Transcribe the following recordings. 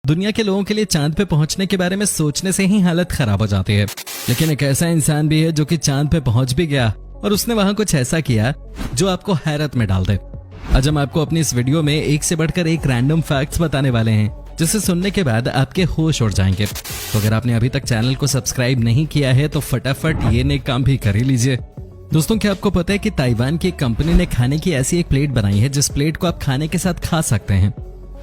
दुनिया के लोगों के लिए चांद पे पहुंचने के बारे में सोचने से ही हालत खराब हो जाती है। लेकिन एक ऐसा इंसान भी है जो कि चांद पे पहुंच भी गया और उसने वहां कुछ ऐसा किया जो आपको हैरत में डाल दे। आज हम आपको अपनी इस वीडियो में एक से बढ़कर एक रैंडम फैक्ट्स बताने वाले हैं जिसे सुनने के बाद आपके होश उड़ जाएंगे। तो अगर आपने अभी तक चैनल को सब्सक्राइब नहीं किया है तो फटाफट ये नेक काम भी कर ही लीजिए। दोस्तों, क्या आपको पता है कि ताइवान की एक कंपनी ने खाने की ऐसी एक प्लेट बनाई है जिस प्लेट को आप खाने के साथ खा सकते हैं।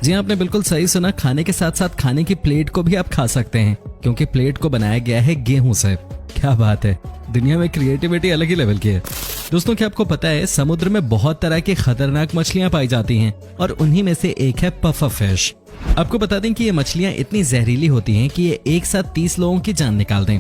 जी आपने बिल्कुल सही सुना, खाने के साथ साथ खाने की प्लेट को भी आप खा सकते हैं क्योंकि प्लेट को बनाया गया है गेहूं से। क्या बात है, दुनिया में क्रिएटिविटी अलग ही लेवल की है। दोस्तों, क्या आपको पता है समुद्र में बहुत तरह की खतरनाक मछलियां पाई जाती हैं और उन्हीं में से एक है पफर फिश। आपको बता दें कि ये मछलियां इतनी जहरीली होती हैं कि ये एक साथ 30 लोगों की जान निकाल दें।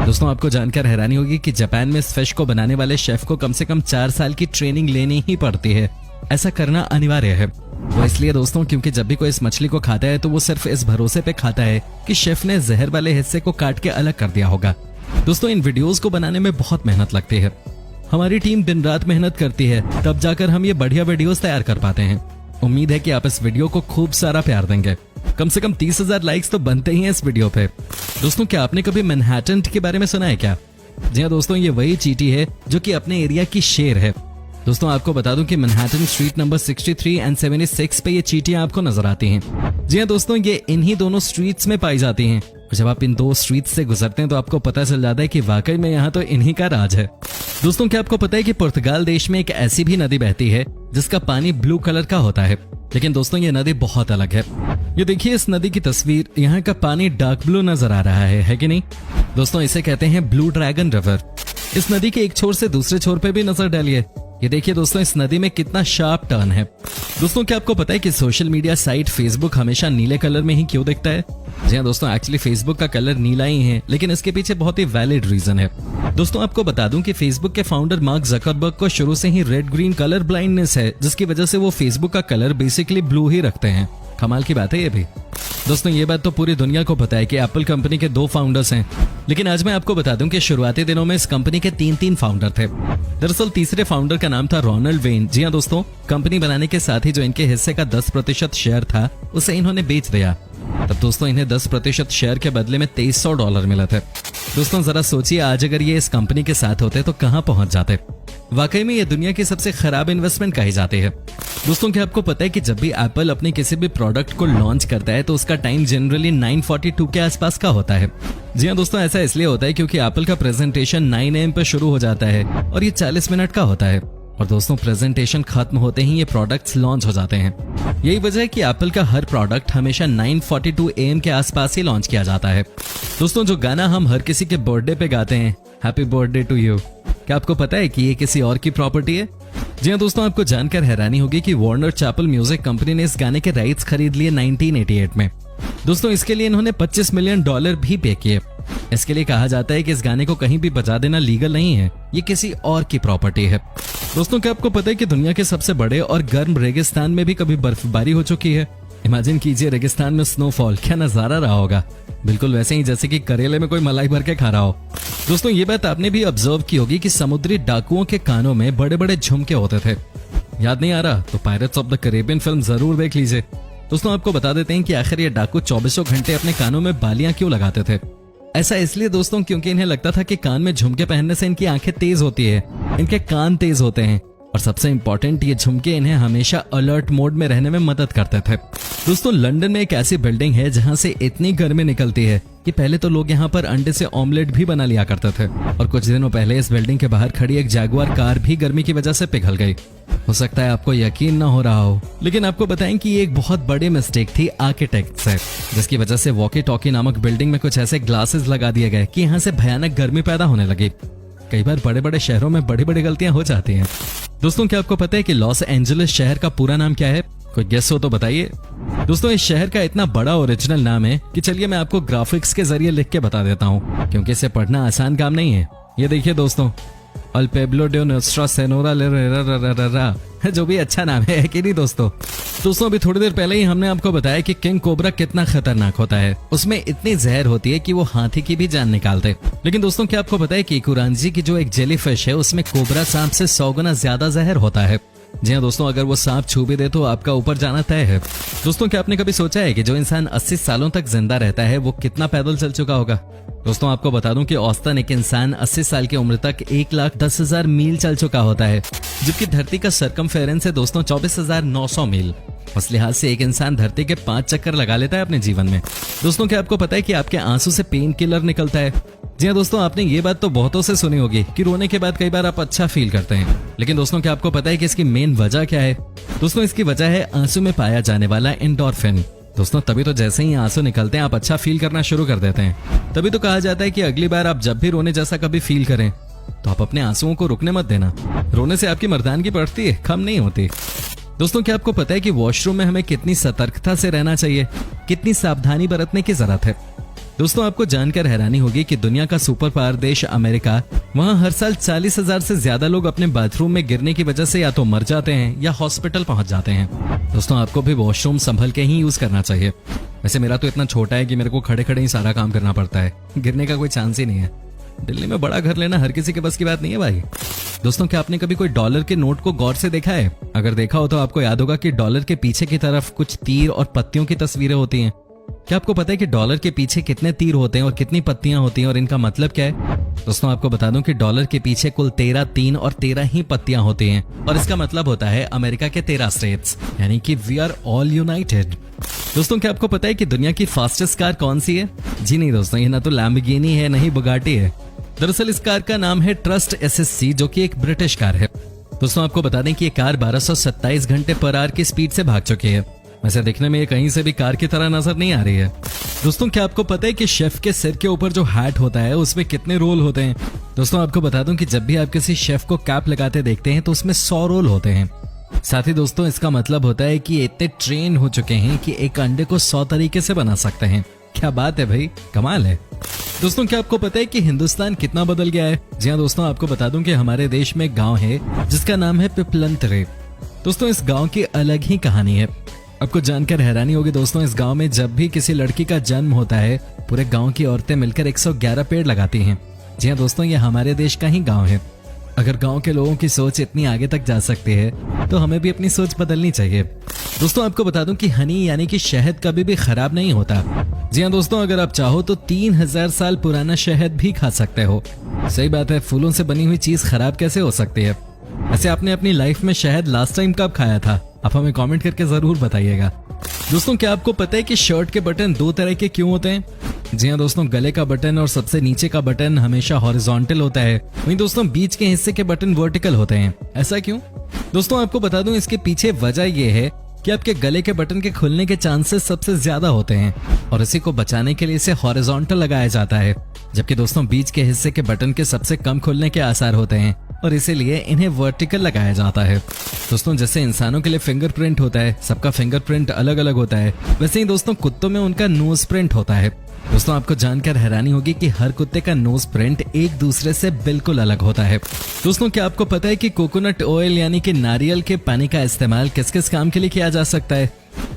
दोस्तों, आपको जानकर हैरानी होगी कि जापान में इस फिश को बनाने वाले शेफ को कम से कम 4 साल की ट्रेनिंग लेनी ही पड़ती है। ऐसा करना अनिवार्य है। वो इसलिए दोस्तों क्योंकि जब भी कोई इस मछली को खाता है तो वो सिर्फ इस भरोसे पे खाता है कि शेफ ने जहर वाले हिस्से को काट के अलग कर दिया होगा। दोस्तों, इन वीडियोस को बनाने में बहुत मेहनत लगती है। हमारी टीम दिन रात मेहनत करती है, तब जाकर हम ये बढ़िया वीडियोस तैयार कर पाते हैं। उम्मीद है कि आप इस वीडियो को खूब सारा प्यार देंगे। कम से कम 30,000 लाइक्स तो बनते ही हैं इस वीडियो पे। दोस्तों, क्या आपने कभी मैनहट्टन के बारे में सुना है क्या? जी हाँ दोस्तों, ये वही चींटी है जो कि अपने एरिया की शेर है। दोस्तों, आपको बता दूं कि मैनहट्टन स्ट्रीट नंबर 63 एंड 76 पे ये चींटियां आपको नजर आती हैं। जी हाँ दोस्तों, ये इन्हीं दोनों स्ट्रीट्स में पाई जाती हैं। जब आप इन दो स्ट्रीट्स से गुजरते हैं तो आपको पता चल जाता है कि वाकई में यहाँ तो इन्हीं का राज है। दोस्तों, क्या आपको पता है कि पुर्तगाल देश में एक ऐसी भी नदी बहती है जिसका पानी ब्लू कलर का होता है। लेकिन दोस्तों, ये नदी बहुत अलग है। ये देखिए इस नदी की तस्वीर, यहाँ का पानी डार्क ब्लू नजर आ रहा है कि नहीं? दोस्तों, इसे कहते हैं ब्लू ड्रैगन रिवर। इस नदी के एक छोर से दूसरे छोर पे भी नजर डालिए। ये देखिए दोस्तों, इस नदी में कितना शार्प टर्न है। दोस्तों, क्या आपको पता है कि सोशल मीडिया साइट फेसबुक हमेशा नीले कलर में ही क्यों दिखता है? जी हाँ दोस्तों, एक्चुअली फेसबुक का कलर नीला ही है, लेकिन इसके पीछे बहुत ही वैलिड रीजन है। दोस्तों, आपको बता दूं कि फेसबुक के फाउंडर मार्क जकरबर्ग को शुरू से ही रेड ग्रीन कलर ब्लाइंडनेस है, जिसकी वजह से वो फेसबुक का कलर बेसिकली ब्लू ही रखते हैं। कमाल की बात है ये भी। दोस्तों, ये बात तो पूरी दुनिया को पता है कि एप्पल कंपनी के 2 फाउंडर्स हैं, लेकिन आज मैं आपको बता दूं कि शुरुआती दिनों में इस कंपनी के 3 फाउंडर थे। दरअसल तीसरे फाउंडर का नाम था रोनाल्ड वेन। जी हाँ दोस्तों, कंपनी बनाने के साथ ही जो इनके हिस्से का 10% शेयर था उसे इन्होंने बेच दिया। तब दोस्तों इन्हें 10% शेयर के बदले में $2300 मिले थे। दोस्तों, जरा सोचिए आज अगर ये इस कंपनी के साथ होते तो कहां पहुंच जाते। वाकई में ये दुनिया की सबसे खराब इन्वेस्टमेंट कही जाती है। दोस्तों, क्या आपको पता है कि जब भी एप्पल अपने किसी भी प्रोडक्ट को लॉन्च करता है तो उसका टाइम जनरली 9:42 के आसपास का होता है। जी हाँ दोस्तों, ऐसा इसलिए होता है क्योंकि एप्पल का प्रेजेंटेशन 9 AM पे शुरू हो जाता है और ये 40 मिनट का होता है। और दोस्तों, प्रेजेंटेशन खत्म होते ही ये प्रोडक्ट्स लॉन्च हो जाते हैं। यही वजह है कि एप्पल का हर प्रोडक्ट हमेशा 9:42 AM के आसपास ही लॉन्च किया जाता है। दोस्तों, जो गाना हम हर किसी के बर्थडे पे गाते हैं, हैप्पी बर्थडे टू यू, क्या आपको पता है कि ये किसी और की प्रॉपर्टी है? जी हाँ दोस्तों, आपको जानकर हैरानी होगी कि वार्नर चैपल म्यूजिक कंपनी ने इस गाने के राइट्स खरीद लिए 1988 में। दोस्तों, इसके लिए इन्होंने $25 मिलियन भी पे किए। इसके लिए कहा जाता है कि इस गाने को कहीं भी बजा देना लीगल नहीं है, ये किसी और की प्रॉपर्टी है। दोस्तों, क्या आपको पता है कि दुनिया के सबसे बड़े और गर्म रेगिस्तान में भी कभी बर्फबारी हो चुकी है? इमेजिन कीजिए रेगिस्तान में स्नोफॉल, क्या नजारा रहा होगा। बिल्कुल वैसे ही जैसे कि करेले में कोई मलाई भर के खा रहा हो। दोस्तों, ये बात आपने भी ऑब्जर्व की होगी कि समुद्री डाकुओं के कानों में बड़े बड़े झुमके होते थे। याद नहीं आ रहा तो pirates of the Caribbean film जरूर देख लीजिए। दोस्तों, आपको बता देते हैं कि आखिर ये डाकू 24 घंटे अपने कानों में बालियां क्यों लगाते थे। ऐसा इसलिए दोस्तों क्योंकि इन्हें लगता था कि कान में झुमके पहनने से इनकी आंखें तेज होती है, इनके कान तेज होते हैं और सबसे इंपॉर्टेंट ये झुमके इन्हें हमेशा अलर्ट मोड में रहने में मदद करते थे। दोस्तों, लंदन में एक ऐसी बिल्डिंग है जहां से इतनी गर्मी निकलती है कि पहले तो लोग यहाँ पर अंडे से ऑमलेट भी बना लिया करते थे और कुछ दिनों पहले इस बिल्डिंग के बाहर खड़ी एक जैगुआर कार भी गर्मी की वजह से पिघल गई। हो सकता है आपको यकीन ना हो रहा हो, लेकिन आपको बताएं कि ये एक बहुत बड़ी मिस्टेक थी आर्किटेक्ट से, जिसकी वजह से वॉकी टॉकी नामक बिल्डिंग में कुछ ऐसे ग्लासेस लगा दिए गए कि यहाँ से भयानक गर्मी पैदा होने लगी। कई बार बड़े बड़े शहरों में बड़ी बड़ी गलतियां हो जाती हैं। दोस्तों, क्या आपको पता है कि लॉस एंजलिस शहर का पूरा नाम क्या है? कोई गेस हो तो बताइए। दोस्तों, इस शहर का इतना बड़ा ओरिजिनल नाम है कि चलिए मैं आपको ग्राफिक्स के जरिए लिख के बता देता हूँ, क्योंकि इसे पढ़ना आसान काम नहीं है। ये देखिए दोस्तों, अल पेब्लो डे नोस्ट्रा सेनोरा, जो भी अच्छा नाम है कि नहीं दोस्तों। अभी थोड़ी देर पहले ही हमने आपको बताया कि किंग कोबरा कितना खतरनाक होता है। उसमें इतनी जहर होती है कि वो हाथी की भी जान निकालते। लेकिन दोस्तों, क्या आपको पता है कि कुरांजी की जो एक जेलीफिश है उसमें कोबरा सांप से 100 गुना ज्यादा जहर होता है। जी हाँ दोस्तों, अगर वो सांप छू भी दे तो आपका ऊपर जाना तय है। दोस्तों, क्या आपने कभी सोचा है कि जो इंसान 80 सालों तक जिंदा रहता है वो कितना पैदल चल चुका होगा? दोस्तों, आपको बता दूं कि औसतन एक इंसान 80 साल की उम्र तक 1,10,000 मील चल चुका होता है, जबकि धरती का सरकमफेरेंस है दोस्तों 24,900 मील। उस लिहाज से एक इंसान धरती के 5 चक्कर लगा लेता है अपने जीवन में। दोस्तों, क्या आपको पता है कि आपके आंसू से पेन किलर निकलता है? जी हाँ दोस्तों, आपने ये बात तो बहुतों से सुनी होगी कि रोने के बाद कई बार आप अच्छा फील करते हैं। लेकिन दोस्तों, क्या आपको पता है कि इसकी मेन वजह क्या है? दोस्तों, इसकी वजह है आंसू में पाया जाने वाला एंडोर्फिन। दोस्तों, तभी तो जैसे ही आंसू निकलते हैं आप अच्छा फील करना शुरू कर देते हैं। तभी तो कहा जाता है कि अगली बार आप जब भी रोने जैसा कभी फील करें तो आप अपने आंसुओं को रुकने मत देना। रोने से आपकी मर्दानगी बढ़ती है, कम नहीं होती। दोस्तों, क्या आपको पता है कि वॉशरूम में हमें कितनी सतर्कता से रहना चाहिए, कितनी सावधानी बरतने की जरूरत है? दोस्तों, आपको जानकर हैरानी होगी कि दुनिया का सुपर पावर देश अमेरिका, वहां हर साल 40,000 से ज्यादा लोग अपने बाथरूम में गिरने की वजह से या तो मर जाते हैं या हॉस्पिटल पहुंच जाते हैं। दोस्तों, आपको भी वॉशरूम संभल के ही यूज करना चाहिए। वैसे मेरा तो इतना छोटा है कि मेरे को खड़े खड़े ही सारा काम करना पड़ता है, गिरने का कोई चांस ही नहीं है। दिल्ली में बड़ा घर लेना हर किसी के बस की बात नहीं है भाई। दोस्तों, क्या आपने कभी कोई डॉलर के नोट को गौर से देखा है? अगर देखा हो तो आपको याद होगा कि डॉलर के पीछे की तरफ कुछ तीर और पत्तियों की तस्वीरें होती हैं। क्या आपको पता है कि डॉलर के पीछे कितने तीर होते हैं और कितनी पत्तियां होती हैं और इनका मतलब क्या है? दोस्तों, आपको बता दूं कि डॉलर के पीछे कुल 13 तीन और 13 ही पत्तियां होती हैं और इसका मतलब होता है अमेरिका के 13 स्टेट्स, यानी कि वी आर ऑल यूनाइटेड। दोस्तों, क्या आपको पता है कि दुनिया की फास्टेस्ट कार कौन सी है? जी नहीं दोस्तों, ये ना तो लैम्बोर्गिनी है, ना ही बुगाटी है। दरअसल इस कार का नाम है ट्रस्ट SSC, जो कि एक ब्रिटिश कार है। दोस्तों, आपको बता दें कि ये कार 1227 घंटे पर आवर की स्पीड से भाग चुकी है। वैसे देखने में ये कहीं से भी कार की तरह नजर नहीं आ रही है। दोस्तों, क्या आपको पता है कि शेफ के सिर के ऊपर जो हैट होता है उसमें कितने रोल होते हैं? दोस्तों, आपको बता दूं कि जब भी आप किसी शेफ को कैप लगाते देखते हैं तो उसमें 100 रोल होते हैं। साथ ही दोस्तों, इसका मतलब होता है कि ये इतने ट्रेन हो चुके हैं कि एक अंडे को 100 तरीके से बना सकते हैं। क्या बात है भाई, कमाल है। दोस्तों, क्या आपको पता है कि हिंदुस्तान कितना बदल गया है? जी हाँ दोस्तों, आपको बता दूं कि हमारे देश में एक गांव है जिसका नाम है पिपलंतरे। दोस्तों, इस गांव की अलग ही कहानी है। आपको जानकर हैरानी होगी दोस्तों, इस गांव में जब भी किसी लड़की का जन्म होता है पूरे गांव की औरतें मिलकर 111 पेड़ लगाती हैं। जी हाँ दोस्तों, ये हमारे देश का ही गांव है। अगर गांव के लोगों की सोच इतनी आगे तक जा सकती है तो हमें भी अपनी सोच बदलनी चाहिए। दोस्तों, आपको बता दूं कि हनी यानी कि शहद कभी भी खराब नहीं होता। जी हाँ दोस्तों, अगर आप चाहो तो 3000 साल पुराना शहद भी खा सकते हो। सही बात है, फूलों से बनी हुई चीज खराब कैसे हो सकती है? ऐसे आपने अपनी लाइफ में शहद लास्ट टाइम कब खाया था? आप हमें कमेंट करके जरूर बताइएगा। दोस्तों, क्या आपको पता है कि शर्ट के बटन 2 तरह के क्यों होते हैं? जी हाँ दोस्तों, गले का बटन और सबसे नीचे का बटन हमेशा हॉरिजॉन्टल होता है, वहीं दोस्तों बीच के हिस्से के बटन वर्टिकल होते हैं। ऐसा क्यों? दोस्तों, आपको बता दूं इसके पीछे वजह यह है कि आपके गले के बटन के खुलने के चांसेस सबसे ज्यादा होते हैं और इसी को बचाने के लिए इसे हॉरिजॉन्टल लगाया जाता है, जबकि दोस्तों बीच के हिस्से के बटन के सबसे कम खुलने के आसार होते हैं और इसीलिए इन्हें वर्टिकल लगाया जाता है। दोस्तों, जैसे इंसानों के लिए फिंगरप्रिंट होता है, सबका फिंगरप्रिंट अलग अलग होता है, वैसे ही दोस्तों कुत्तों में उनका नोज प्रिंट होता है। दोस्तों, आपको जानकर हैरानी होगी कि हर कुत्ते का नोज प्रिंट एक दूसरे से बिल्कुल अलग होता है। दोस्तों, क्या आपको पता है कि कोकोनट ऑयल यानी कि नारियल के पानी का इस्तेमाल किस किस काम के लिए किया जा सकता है?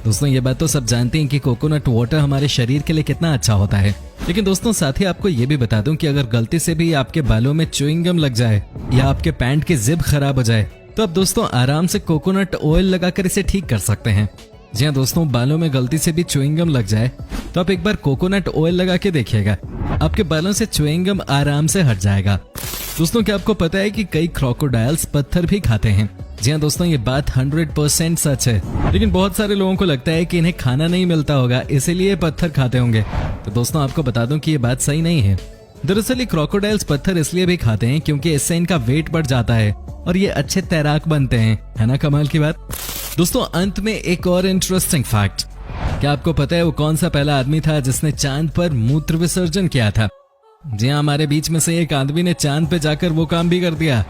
दोस्तों, ये बात तो सब जानते हैं कि कोकोनट वाटर हमारे शरीर के लिए कितना अच्छा होता है। लेकिन दोस्तों, साथ ही आपको ये भी बता दूं कि अगर गलती से भी आपके बालों में च्युइंग गम लग जाए या आपके पैंट की जिप खराब हो जाए तो आप दोस्तों आराम से कोकोनट ऑयल लगाकर इसे ठीक कर सकते हैं। जी हाँ दोस्तों, बालों में गलती से भी च्युइंग गम लग जाए तो आप एक बार कोकोनट ऑयल लगा के देखिएगा, आपके बालों से च्युइंग गम आराम से हट जाएगा। दोस्तों, क्या आपको पता है कि कई क्रोकोडाइल्स पत्थर भी खाते हैं? जी हाँ दोस्तों, ये बात 100% सच है, लेकिन बहुत सारे लोगों को लगता है कि इन्हें खाना नहीं मिलता होगा इसीलिए पत्थर खाते होंगे। तो दोस्तों, आपको बता दूं कि ये बात सही नहीं है। दरअसल ये क्रोकोडाइल्स पत्थर इसलिए भी खाते हैं क्योंकि इससे इनका वेट बढ़ जाता है और ये अच्छे तैराक बनते हैं। है ना कमाल की बात? दोस्तों, अंत में एक और इंटरेस्टिंग फैक्ट, क्या आपको पता है वो कौन सा पहला आदमी था जिसने चांद पर मूत्र विसर्जन किया था? जी हाँ, हमारे बीच में से एक आदमी ने चांद पे जाकर वो काम भी कर दिया।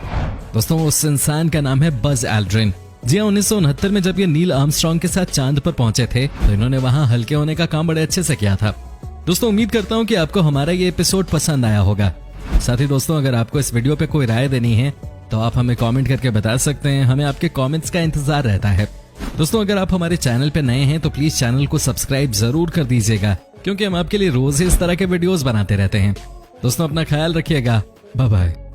दोस्तों, उस इंसान का नाम है बज एल्ड्रिन। जी हाँ, 1969 में जब ये नील आर्मस्ट्रांग के साथ चांद पर पहुंचे थे तो इन्होंने वहां हल्के होने का काम बड़े अच्छे से किया था। दोस्तों, उम्मीद करता हूं कि आपको हमारा ये एपिसोड पसंद आया होगा। साथ ही दोस्तों, अगर आपको इस वीडियो पे कोई राय देनी है तो आप हमें कमेंट करके बता सकते हैं, हमें आपके कमेंट्स का इंतजार रहता है। दोस्तों, अगर आप हमारे चैनल पे नए हैं तो प्लीज चैनल को सब्सक्राइब जरूर कर दीजिएगा, क्योंकि हम आपके लिए रोज ही इस तरह के वीडियोस बनाते रहते हैं। दोस्तों, अपना ख्याल रखिएगा। Bye bye.